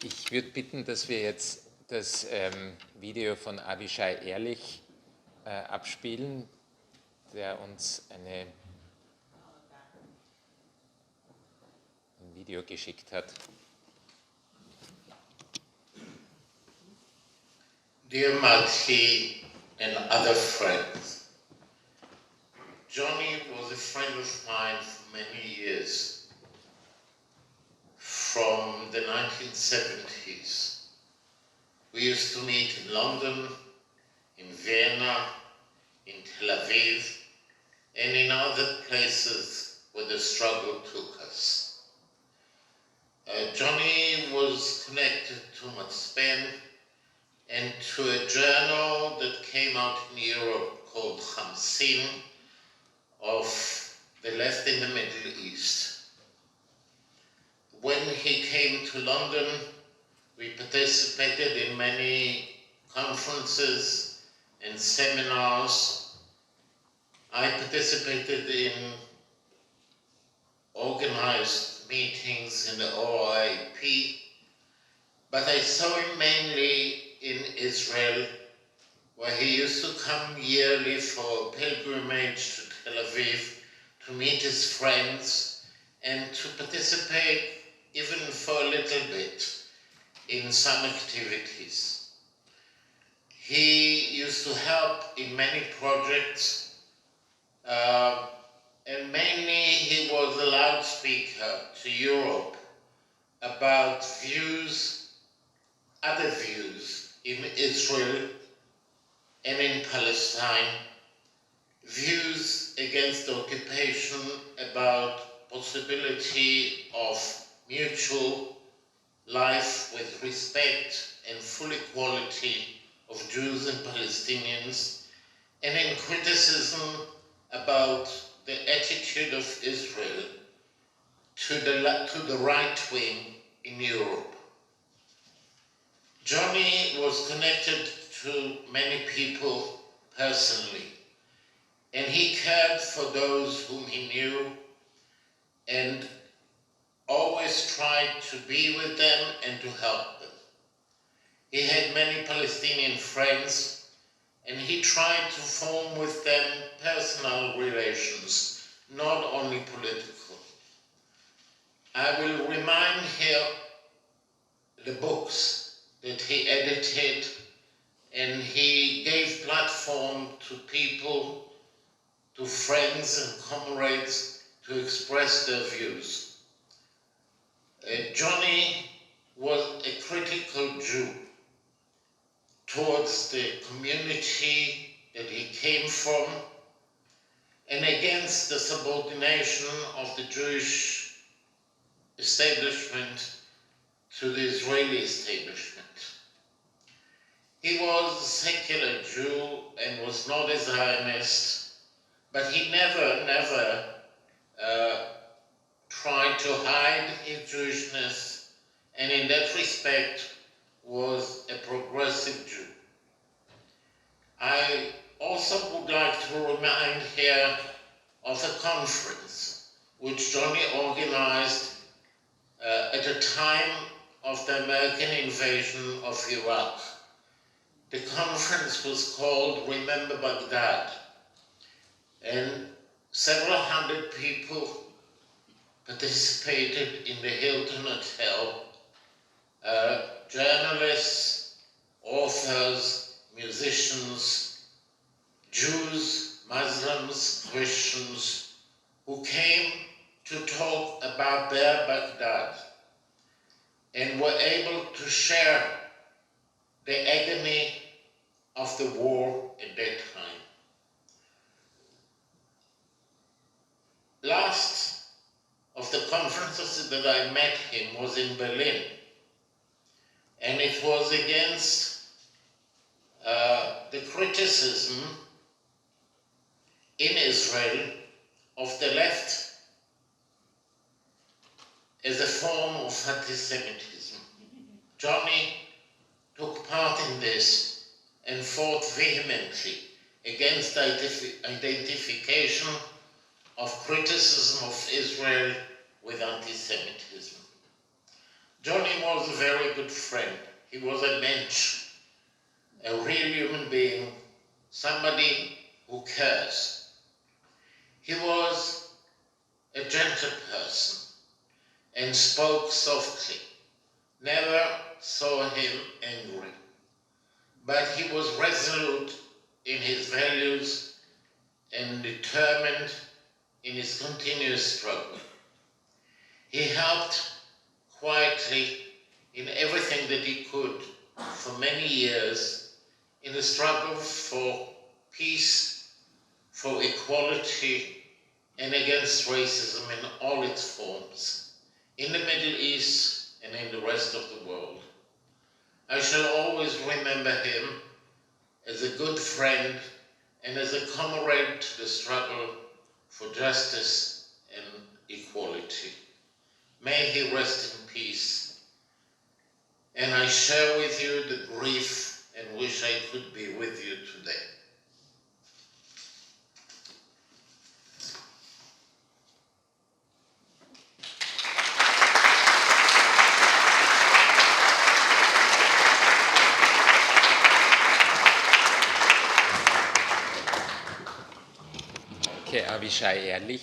Ich würde bitten, dass wir jetzt das Video von Avishai Ehrlich abspielen, der uns ein Video geschickt hat. Dear Mati and other friends, Johnny was a friend of mine for many years, from the 1970s. We used to meet in London, in Vienna, in Tel Aviv, and in other places where the struggle took us. Johnny was connected to Matzpen and to a journal that came out in Europe called Hamsin of the left in the Middle East. When he came to London, we participated in many conferences and seminars. I participated in organized meetings in the OIP, but I saw him mainly in Israel, where he used to come yearly for a pilgrimage to Tel Aviv to meet his friends and to participate even for a little bit in some activities. He used to help in many projects, and mainly he was a loudspeaker to Europe about other views in Israel and in Palestine, views against occupation, about possibility of mutual life with respect and full equality of Jews and Palestinians, and in criticism about the attitude of Israel to the right wing in Europe. Johnny was connected to many people personally, and he cared for those whom he knew and always tried to be with them and to help them. He had many Palestinian friends, and he tried to form with them personal relations, not only political. I will remind here the books that he edited, and he gave platform to people, to friends and comrades to express their views. Johnny was a critical Jew towards the community that he came from and against the subordination of the Jewish establishment to the Israeli establishment. He was a secular Jew and was not a Zionist, but he never tried to hide his Jewishness, and in that respect was a progressive Jew. I also would like to remind here of a conference which Johnny organized at the time of the American invasion of Iraq. The conference was called Remember Baghdad, and several hundred people participated in the Hilton Hotel. Journalists, authors, musicians, Jews, Muslims, Christians, who came to talk about their Baghdad and were able to share the agony of the war at that time. Last of the conferences that I met him was in Berlin, and it was against the criticism in Israel of the left as a form of anti-Semitism. Johnny took part in this and fought vehemently against identification of criticism of Israel with anti-Semitism. Johnny was a very good friend. He was a mensch, a real human being, somebody who cares. He was a gentle person and spoke softly. Never saw him angry, but he was resolute in his values and determined in his continuous struggle. He helped quietly in everything that he could for many years in the struggle for peace, for equality, and against racism in all its forms, in the Middle East and in the rest of the world. I shall always remember him as a good friend and as a comrade to the struggle for justice and equality. May he rest in peace. And I share with you the grief and wish I could be with you today. Avishai Ehrlich.